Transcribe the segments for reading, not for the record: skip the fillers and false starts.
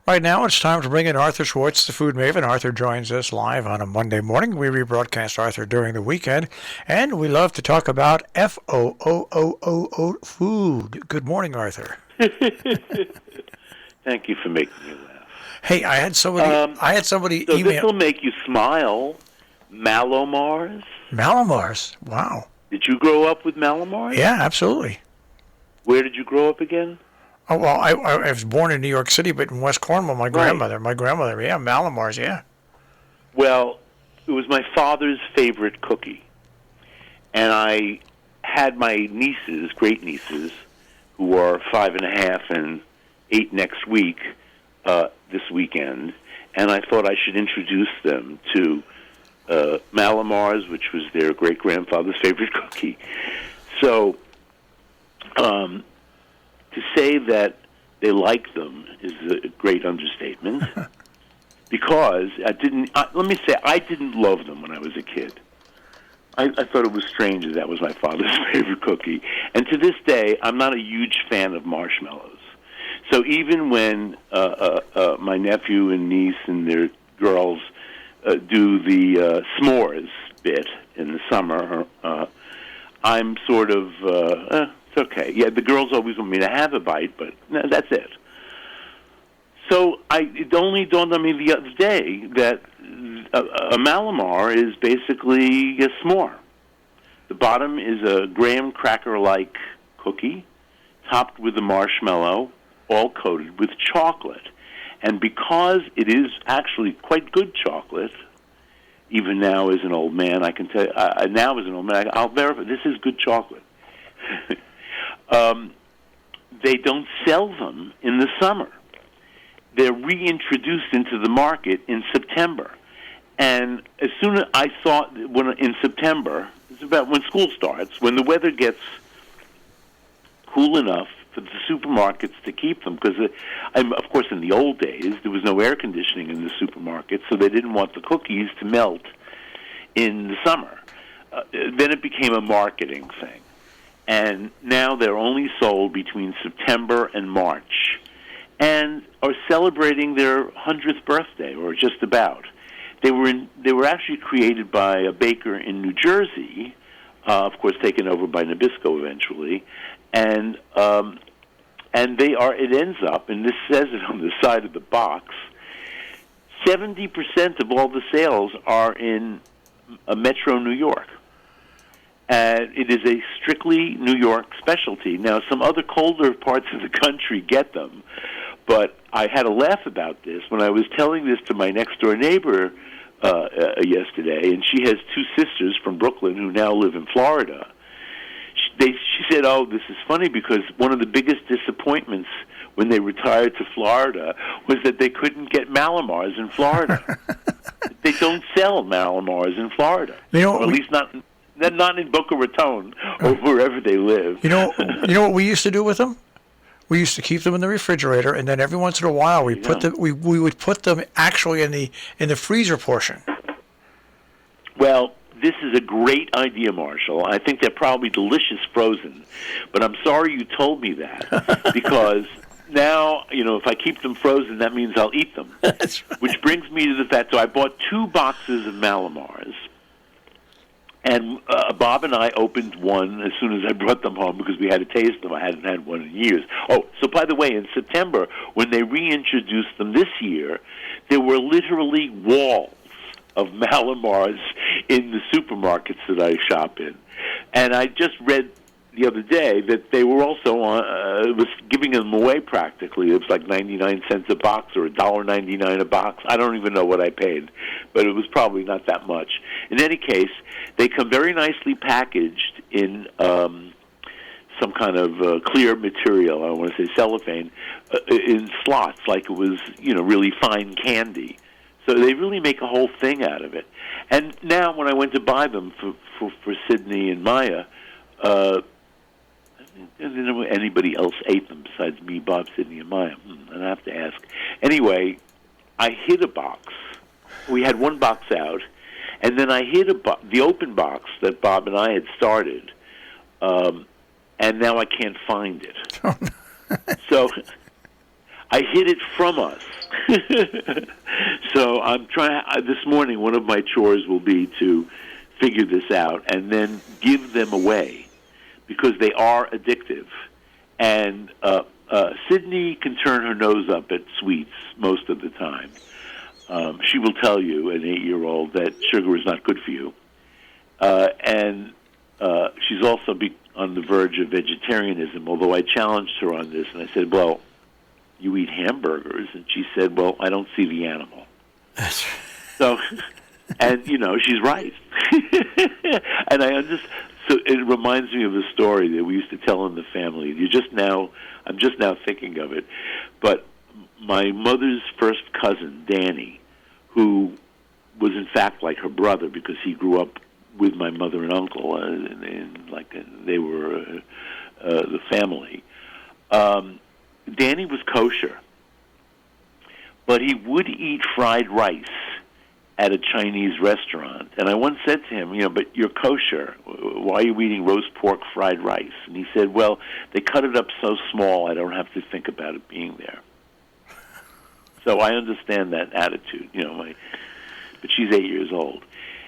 Right now, it's time to bring in Arthur Schwartz, the food maven. Arthur joins us live on a Monday morning. We rebroadcast Arthur during the weekend, and we love to talk about F-O-O-O-O-O food. Good morning, Arthur. Thank you for making me laugh. Hey, I had somebody So email. this will make you smile. Malomars? Malomars. Wow. Did you grow up with Malomars? Yeah, absolutely. Where did you grow up again? Oh, well, I was born in New York City, but in West Cornwall, my grandmother, yeah, Malomars, yeah. Well, it was my father's favorite cookie. And I had my nieces, great nieces, who are 5.5 and 8 next week, this weekend, and I thought I should introduce them to Malomars, which was their great-grandfather's favorite cookie. So, to say that they like them is a great understatement, because let me say, I didn't love them when I was a kid. I thought it was strange that was my father's favorite cookie. And to this day, I'm not a huge fan of marshmallows. So even when my nephew and niece and their girls do the s'mores bit in the summer, I'm sort of, it's okay. Yeah, the girls always want me to have a bite, but no, that's it. So it only dawned on me the other day that a Malomar is basically a s'more. The bottom is a graham cracker-like cookie, topped with a marshmallow, all coated with chocolate. And because it is actually quite good chocolate, even now as an old man, I can tell you, now as an old man, I'll verify, this is good chocolate. They don't sell them in the summer. They're reintroduced into the market in September. And as soon as I thought, in September, it's about when school starts, when the weather gets cool enough for the supermarkets to keep them, because, of course, in the old days, there was no air conditioning in the supermarkets, so they didn't want the cookies to melt in the summer. Then it became a marketing thing. And now they're only sold between September and March, and are celebrating their 100th birthday, or just about. They were actually created by a baker in New Jersey, of course taken over by Nabisco eventually, and they are. It ends up, and this says it on the side of the box, 70% of all the sales are in Metro New York. And it is a strictly New York specialty. Now, some other colder parts of the country get them, but I had a laugh about this when I was telling this to my next-door neighbor yesterday, and she has 2 sisters from Brooklyn who now live in Florida. She said, oh, this is funny, because one of the biggest disappointments when they retired to Florida was that they couldn't get Malomars in Florida. They don't sell Malomars in Florida, or at least not in Boca Raton or wherever they live. You know what we used to do with them? We used to keep them in the refrigerator, and then every once in a while we would put them actually in the freezer portion. Well, this is a great idea, Marshall. I think they're probably delicious frozen, but I'm sorry you told me that, because now, if I keep them frozen, that means I'll eat them. That's right. Which brings me to the fact, so I bought 2 boxes of Malomars, and Bob and I opened one as soon as I brought them home, because we had to taste them. I hadn't had one in years. Oh, so by the way, in September, when they reintroduced them this year, there were literally walls of Malomars in the supermarkets that I shop in. And I just read the other day that they were also was giving them away practically. It was like 99 cents a box or $1.99 a box. I don't even know what I paid, but it was probably not that much. In any case, they come very nicely packaged in some kind of clear material. I want to say cellophane, in slots, like it was really fine candy. So they really make a whole thing out of it. And now, when I went to buy them for Sydney and Maya, I didn't know anybody else ate them besides me, Bob, Sydney, and Maya. And I have to ask. Anyway, I hid a box. We had one box out, and then I hid the open box that Bob and I had started, and now I can't find it. So I hid it from us. So I'm trying. This morning, one of my chores will be to figure this out and then give them away because they are addictive. And Sydney can turn her nose up at sweets most of the time. She will tell you, an 8-year-old, that sugar is not good for you. And she's also on the verge of vegetarianism, although I challenged her on this, and I said, well, you eat hamburgers? And she said, well, I don't see the animal. So, and, she's right. And so it reminds me of a story that we used to tell in the family. I'm just now thinking of it. But my mother's first cousin, Danny, who was in fact like her brother because he grew up with my mother and uncle, and they were the family. Danny was kosher, but he would eat fried rice at a Chinese restaurant. And I once said to him, but you're kosher. Why are you eating roast pork fried rice? And he said, well, they cut it up so small I don't have to think about it being there. So I understand that attitude, but she's 8 years old.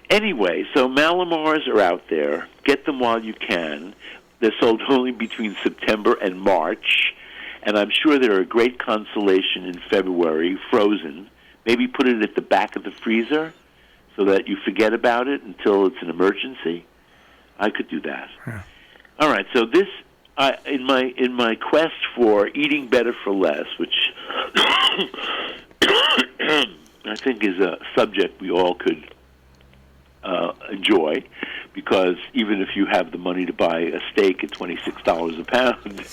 Anyway, so Malamars are out there. Get them while you can. They're sold only between September and March, and I'm sure they're a great consolation in February, frozen. Maybe put it at the back of the freezer so that you forget about it until it's an emergency. I could do that. Yeah. All right, so this, in my quest for eating better for less, which I think is a subject we all could enjoy, because even if you have the money to buy a steak at $26 a pound,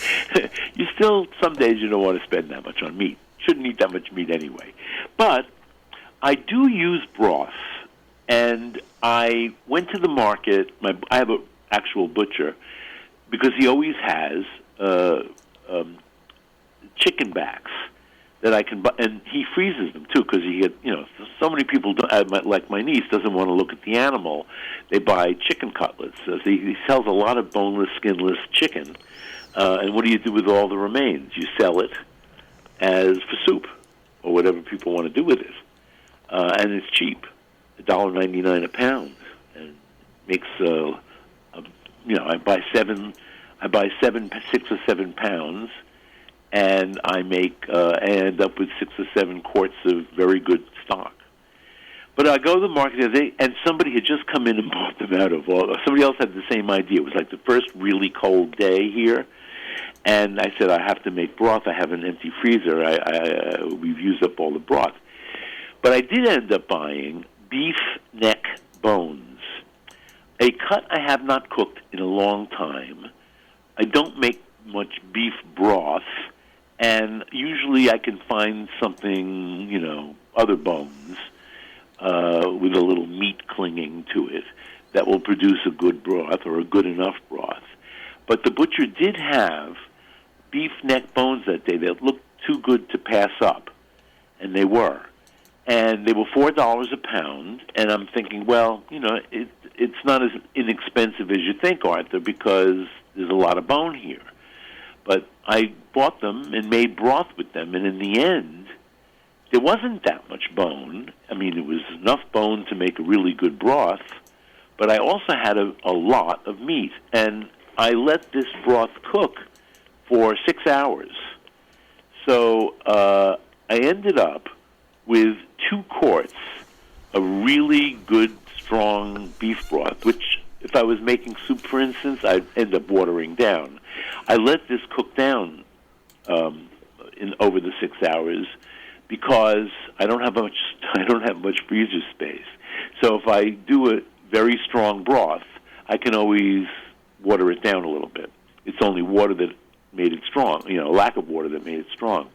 you still, some days you don't want to spend that much on meat. Shouldn't eat that much meat anyway. But I do use broth, and I went to the market. I have an actual butcher, because he always has chicken backs that I can buy, and he freezes them too, because he so many people like my niece doesn't want to look at the animal. They buy chicken cutlets. So he sells a lot of boneless, skinless chicken. And what do you do with all the remains? You sell it as for soup or whatever people want to do with it, and it's cheap, $1.99 a pound, and makes I buy 6 or 7 pounds. And I end up with 6 or 7 quarts of very good stock. But I go to the market the other day, and somebody had just come in and bought them out of somebody else had the same idea. It was like the first really cold day here, and I said, I have to make broth. I have an empty freezer. We've used up all the broth. But I did end up buying beef neck bones, a cut I have not cooked in a long time. I don't make much beef broth. And usually I can find something, other bones, with a little meat clinging to it that will produce a good broth or a good enough broth. But the butcher did have beef neck bones that day that looked too good to pass up, and they were. And they were $4 a pound, and I'm thinking, well, it's not as inexpensive as you think, Arthur, because there's a lot of bone here. But I bought them and made broth with them, and in the end, there wasn't that much bone. I mean, it was enough bone to make a really good broth, but I also had a lot of meat. And I let this broth cook for 6 hours. So I ended up with 2 quarts of really good, strong beef broth, which, if I was making soup, for instance, I'd end up watering down. I let this cook down over the 6 hours because I don't have much freezer space. So if I do a very strong broth, I can always water it down a little bit. It's only water that made it strong, lack of water that made it strong.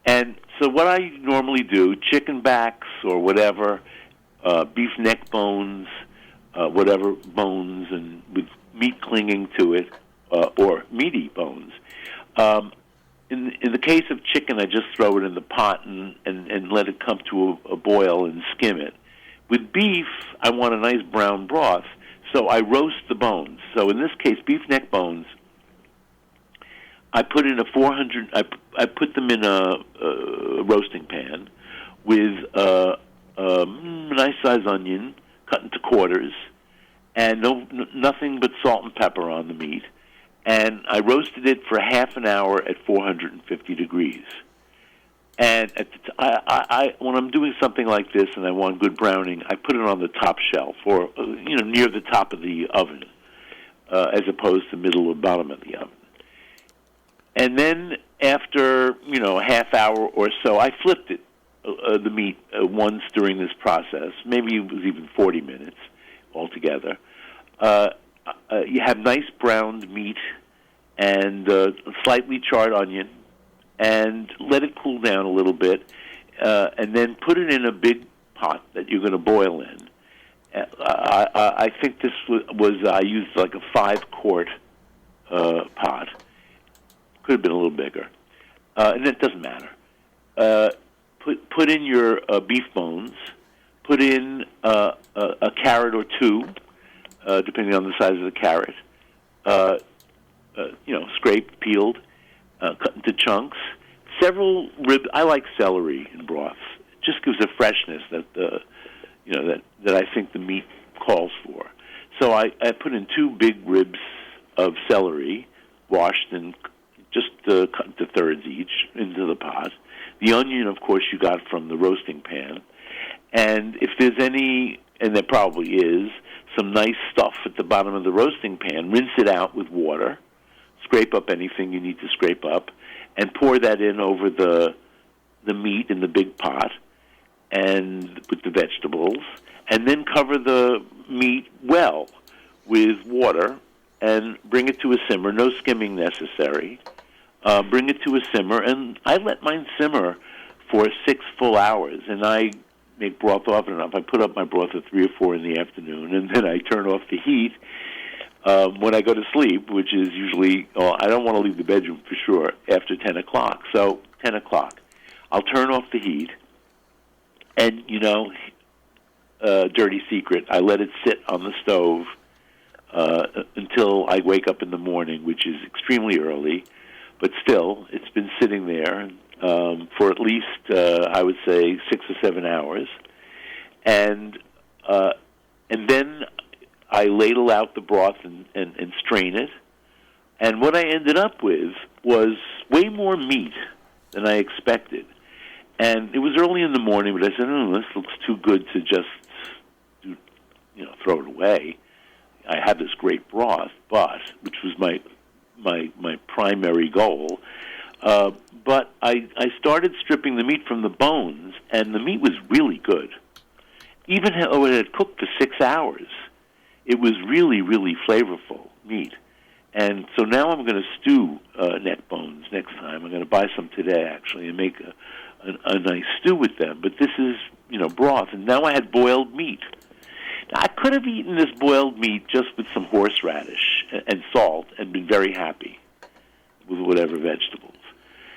And so what I normally do, chicken backs or whatever, beef neck bones, whatever bones, and with meat clinging to it, or meaty bones. In the case of chicken, I just throw it in the pot and let it come to a boil and skim it. With beef, I want a nice brown broth, so I roast the bones. So in this case, beef neck bones, I put in I put them in a roasting pan, with a nice-sized onion cut into quarters, and nothing but salt and pepper on the meat. And I roasted it for half an hour at 450 degrees. And when I'm doing something like this and I want good browning, I put it on the top shelf, or near the top of the oven, as opposed to middle or bottom of the oven. And then after a half hour or so, I flipped it, the meat, once during this process. Maybe it was even 40 minutes altogether. You have nice browned meat and slightly charred onion, and let it cool down a little bit, and then put it in a big pot that you're going to boil in. I think this was I used like a 5-quart pot. Could have been a little bigger, and it doesn't matter. Put in your beef bones. Put in a carrot or two, depending on the size of the carrot. Scraped, peeled, cut into chunks. Several ribs. I like celery in broth. It just gives a freshness that that I think the meat calls for. So I put in 2 big ribs of celery, washed and just cut into thirds each, into the pot. The onion, of course, you got from the roasting pan. And if there's any, and there probably is, some nice stuff at the bottom of the roasting pan, rinse it out with water, scrape up anything you need to scrape up, and pour that in over the meat in the big pot, and with the vegetables, and then cover the meat well with water and bring it to a simmer. No skimming necessary. Bring it to a simmer, and I let mine simmer for 6 full hours, and I make broth often enough. I put up my broth at 3 or 4 in the afternoon, and then I turn off the heat when I go to sleep, which is usually, I don't want to leave the bedroom for sure, after 10 o'clock. So 10 o'clock. I'll turn off the heat, and, dirty secret, I let it sit on the stove until I wake up in the morning, which is extremely early, but still, it's been sitting there for at least, I would say, 6 or 7 hours. And then I ladle out the broth and strain it. And what I ended up with was way more meat than I expected. And it was early in the morning, but I said, this looks too good to just, throw it away. I had this great broth, which was my primary goal. But I started stripping the meat from the bones, and the meat was really good. Even though it had cooked for 6 hours, it was really, really flavorful meat. And so now I'm going to stew neck bones next time. I'm going to buy some today, actually, and make a nice stew with them. But this is, broth. And now I had boiled meat. Now, I could have eaten this boiled meat just with some horseradish and salt and been very happy with whatever vegetables.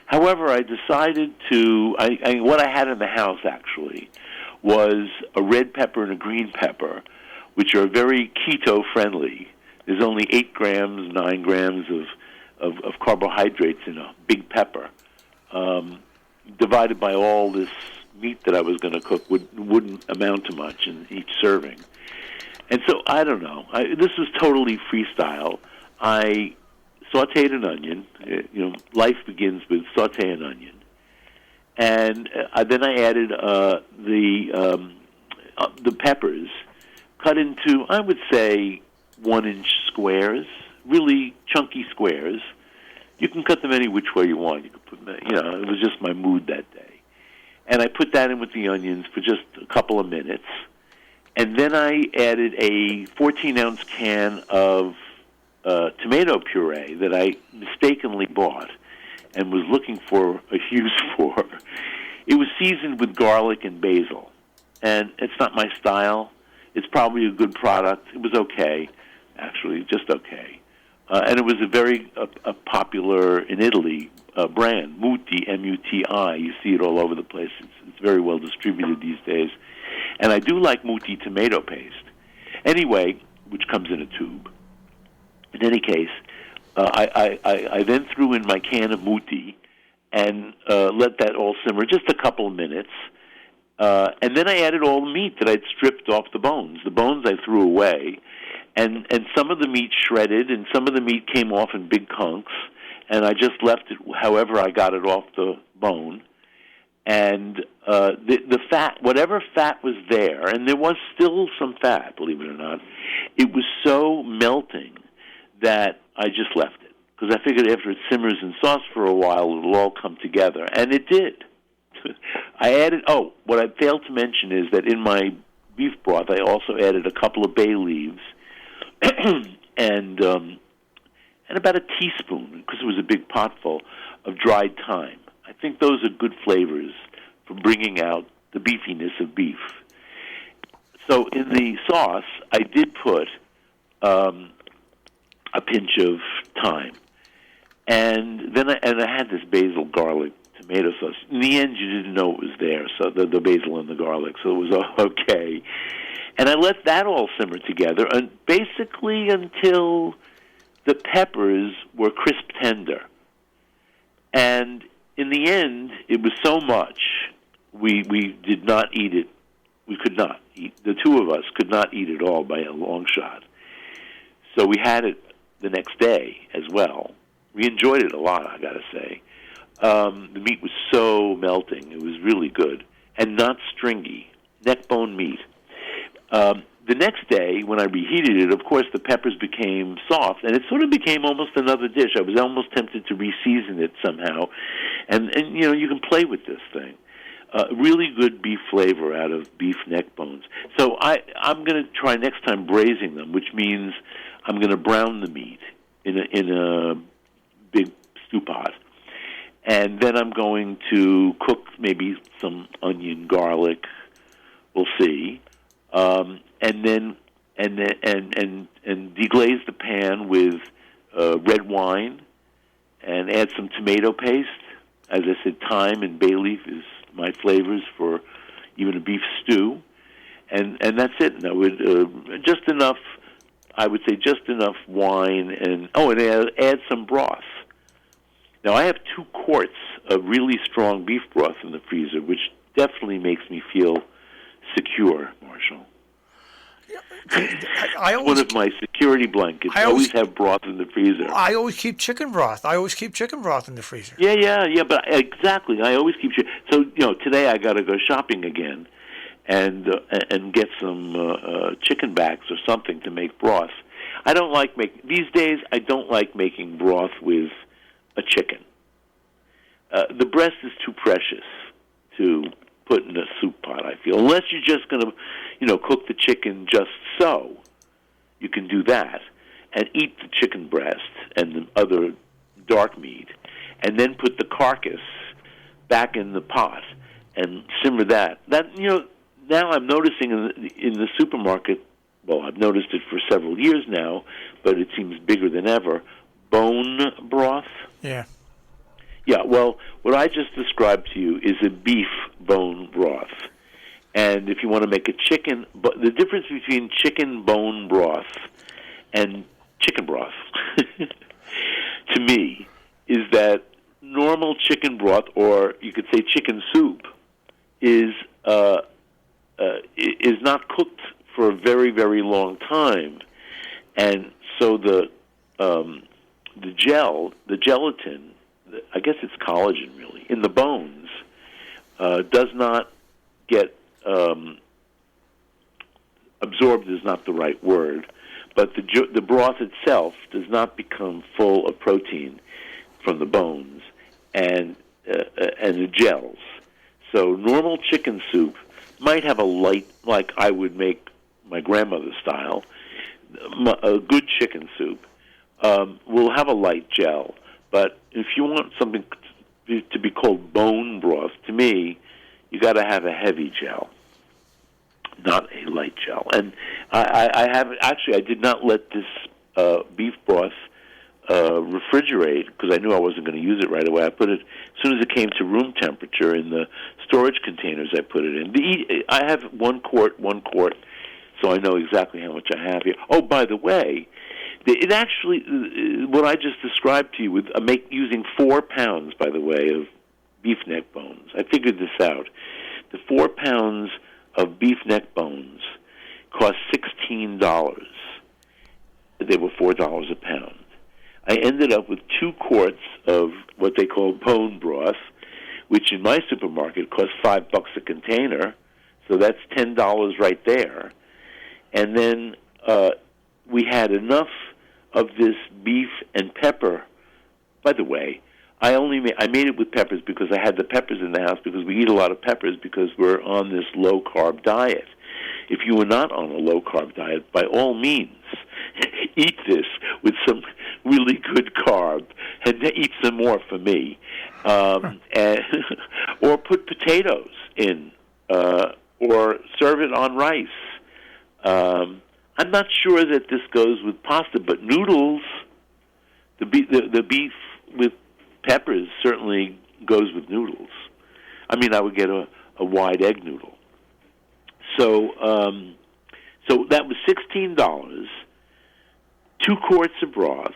However, I decided to, what I had in the house, actually, was a red pepper and a green pepper, which are very keto-friendly. There's only 8 grams, 9 grams of carbohydrates in a big pepper. Divided by all this meat that I was going to cook wouldn't amount to much in each serving. And so, I don't know. This was totally freestyle. I sauteed an onion. Life begins with saute an onion. And then I added the peppers, cut into, I would say, 1-inch squares, really chunky squares. You can cut them any which way you want. You could put them, it was just my mood that day. And I put that in with the onions for just a couple of minutes. And then I added a 14-ounce can of tomato puree that I mistakenly bought and was looking for a use for. It was seasoned with garlic and basil. And it's not my style. It's probably a good product. It was okay, actually, just okay. And it was a very popular, in Italy, brand, Muti, M-U-T-I. You see it all over the place. It's very well distributed these days. And I do like Muti tomato paste. Anyway, which comes in a tube. In any case, I then threw in my can of Muti and let that all simmer just a couple of minutes. And then I added all the meat that I'd stripped off the bones. The bones I threw away, and some of the meat shredded, and some of the meat came off in big chunks, and I just left it however I got it off the bone. And the fat, whatever fat was there, and there was still some fat, believe it or not, it was so melting that I just left it. Because I figured after it simmers in sauce for a while, it'll all come together. And it did. I added, what I failed to mention is that in my beef broth, I also added a couple of bay leaves and about a teaspoon, because it was a big pot full, of dried thyme. I think those are good flavors for bringing out the beefiness of beef. So in the sauce, I did put a pinch of thyme. And then I had this basil garlic tomato sauce. In the end, you didn't know it was there, so the basil and the garlic, so it was okay. And I let that all simmer together, and basically until the peppers were crisp tender. And in the end, it was so much, we did not eat it. We could not eat. The two of us could not eat it all by a long shot. So we had it the next day as well. We enjoyed it a lot, I got to say. The meat was so melting. It was really good and not stringy. Neck bone meat. The next day, when I reheated it, of course, the peppers became soft, and it sort of became almost another dish. I was almost tempted to re-season it somehow. And you can play with this thing. Really good beef flavor out of beef neck bones. So I'm going to try next time braising them, which means I'm going to brown the meat in a big stew pot. And then I'm going to cook maybe some onion, garlic. We'll see. And then deglaze the pan with red wine and add some tomato paste. As I said, thyme and bay leaf is my flavors for even a beef stew. And that's it. And I would just enough, I would say just enough wine and add some broth. Now, I have 2 quarts of really strong beef broth in the freezer, which definitely makes me feel secure, Marshall. One of my security blankets. I always have broth in the freezer. I always keep chicken broth. In the freezer. Yeah, but exactly. I always keep chicken. So, today I got to go shopping again and get some chicken backs or something to make broth. I don't like these days, I don't like making broth with a chicken. The breast is too precious to put in a soup pot, I feel. Unless you're just going to, cook the chicken just so. You can do that and eat the chicken breast and the other dark meat and then put the carcass back in the pot and simmer that. Now I'm noticing in the supermarket, well, I've noticed it for several years now, but it seems bigger than ever, bone broth. Yeah. Yeah, well, what I just described to you is a beef bone broth. And if you want to make a chicken, but the difference between chicken bone broth and chicken broth, to me, is that normal chicken broth, or you could say chicken soup, is not cooked for a very, very long time, and so the gelatin, I guess it's collagen really, in the bones, does not get absorbed is not the right word, but the broth itself does not become full of protein from the bones and the gels. So normal chicken soup might have a light, like I would make my grandmother's style, a good chicken soup will have a light gel. But if you want something to be called bone broth, to me, you got to have a heavy gel, not a light gel. And I did not let this beef broth refrigerate because I knew I wasn't going to use it right away. I put it as soon as it came to room temperature in the storage containers. I put it in. I have 1 quart, so I know exactly how much I have here. Oh, by the way, it actually, what I just described to you, with using 4 pounds, by the way, of beef neck bones. I figured this out. the 4 pounds of beef neck bones cost $16. They were $4 a pound. I ended up with 2 quarts of what they call bone broth, which in my supermarket costs $5 a container, so that's $10 right there. And then we had enough of this beef and pepper. By the way, I made it with peppers because I had the peppers in the house because we eat a lot of peppers because we're on this low-carb diet. If you are not on a low-carb diet, by all means, eat this with some really good carb, and eat some more for me. And, or put potatoes in, or serve it on rice. I'm not sure that this goes with pasta, but noodles, the beef with peppers certainly goes with noodles. I mean, I would get a wide egg noodle. So that was $16, 2 quarts of broth,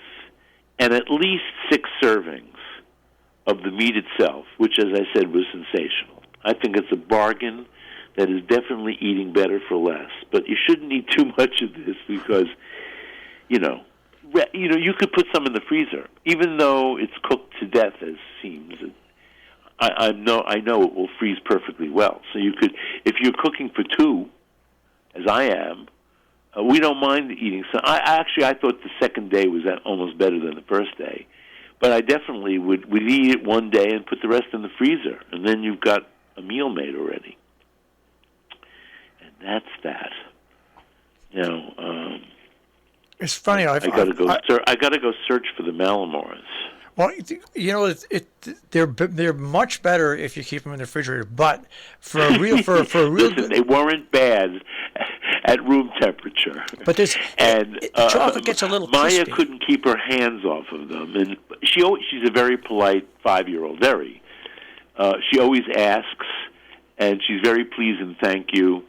and at least 6 servings of the meat itself, which, as I said, was sensational. I think it's a bargain that is definitely eating better for less. But you shouldn't eat too much of this because, you could put some in the freezer, even though it's cooked to death, as seems. I know it will freeze perfectly well. So you could, if you're cooking for 2, as I am, we don't mind eating some. I thought the second day was almost better than the first day, but I definitely would eat it one day and put the rest in the freezer, and then you've got a meal made already. And that's that. It's funny. I got to go search for the Malamars. Well, they're much better if you keep them in the refrigerator. But for a real Listen, they weren't bad at room temperature. But chocolate gets a little Maya crispy. couldn't keep her hands off of them, and she's a very polite 5-year-old. Very. She always asks, and she's very pleased and thank you,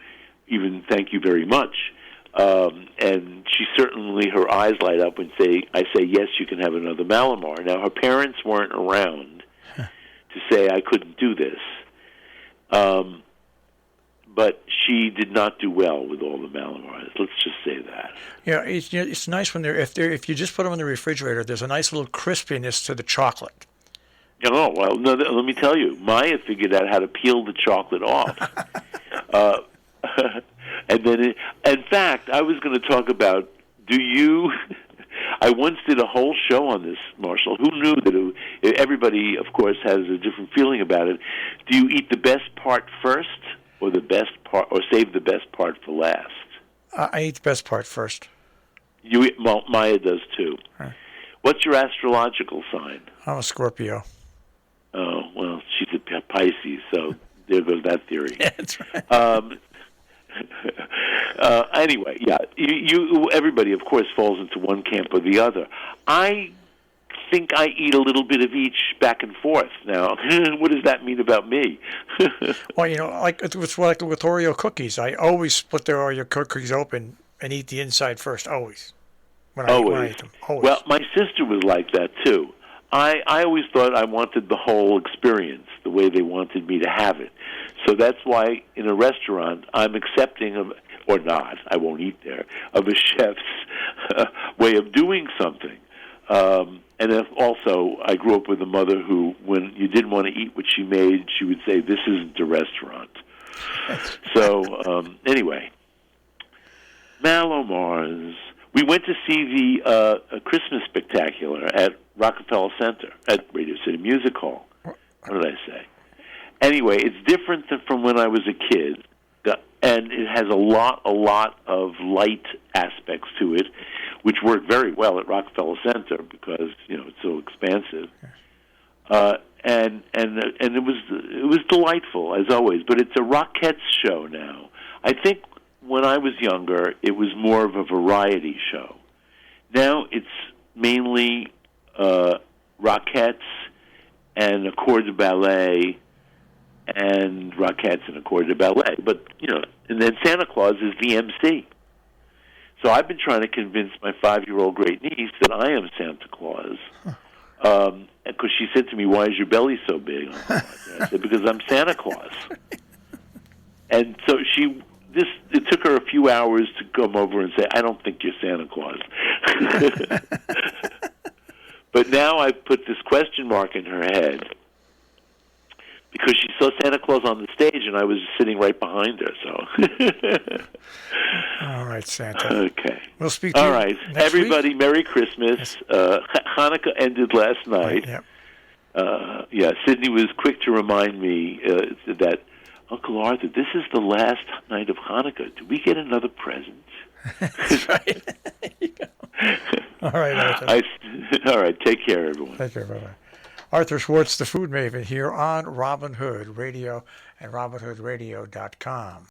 even thank you very much. And she certainly, her eyes light up when I say, yes, you can have another Malamar. Now, her parents weren't around to say I couldn't do this. But she did not do well with all the Malamars. Let's just say that. Yeah, it's nice when if you just put them in the refrigerator, there's a nice little crispiness to the chocolate. Oh, well, no, let me tell you. Maya figured out how to peel the chocolate off. And then, in fact, I was going to talk about, I once did a whole show on this, Marshall. Who knew that everybody, of course, has a different feeling about it. Do you eat the best part first or save the best part for last? I eat the best part first. Maya does, too. Huh. What's your astrological sign? I'm a Scorpio. Oh, well, she's a Pisces, so there goes that theory. Yeah, that's right. Anyway, yeah, everybody, of course, falls into one camp or the other. I think I eat a little bit of each back and forth. Now, what does that mean about me? Well, like with Oreo cookies, I always split the Oreo cookies open and eat the inside first, always. When I eat them, always. Well, my sister was like that, too. I always thought I wanted the whole experience, the way they wanted me to have it. So that's why in a restaurant I'm accepting of, or not, I won't eat there, of a chef's way of doing something. And then also, I grew up with a mother who, when you didn't want to eat what she made, she would say, "This isn't a restaurant." So, anyway, Malamars. We went to see the Christmas Spectacular at Rockefeller Center, at Radio City Music Hall. What did I say? Anyway, it's different than from when I was a kid, and it has a lot of light aspects to it, which work very well at Rockefeller Center because it's so expansive. And it was delightful as always. But it's a Rockettes show now. I think when I was younger, it was more of a variety show. Now it's mainly Rockettes and a corps de ballet and Rockettes and a corps de ballet. But, and then Santa Claus is the MC. So I've been trying to convince my 5-year-old great niece that I am Santa Claus. Because she said to me, "Why is your belly so big?" I said, "Because I'm Santa Claus." And so it took her a few hours to come over and say, "I don't think you're Santa Claus." But now I've put this question mark in her head because she saw Santa Claus on the stage, and I was sitting right behind her. So, all right, Santa. Okay. We'll speak to you all right, next everybody. week. Merry Christmas. Yes. Hanukkah ended last night. Yep. Yeah, Sydney was quick to remind me that, Uncle Arthur, this is the last night of Hanukkah. Do we get another present? That's right. All right, Arthur. All right, take care, everyone. Take care, bye-bye. Arthur Schwartz, the Food Maven, here on Robin Hood Radio and RobinHoodRadio.com.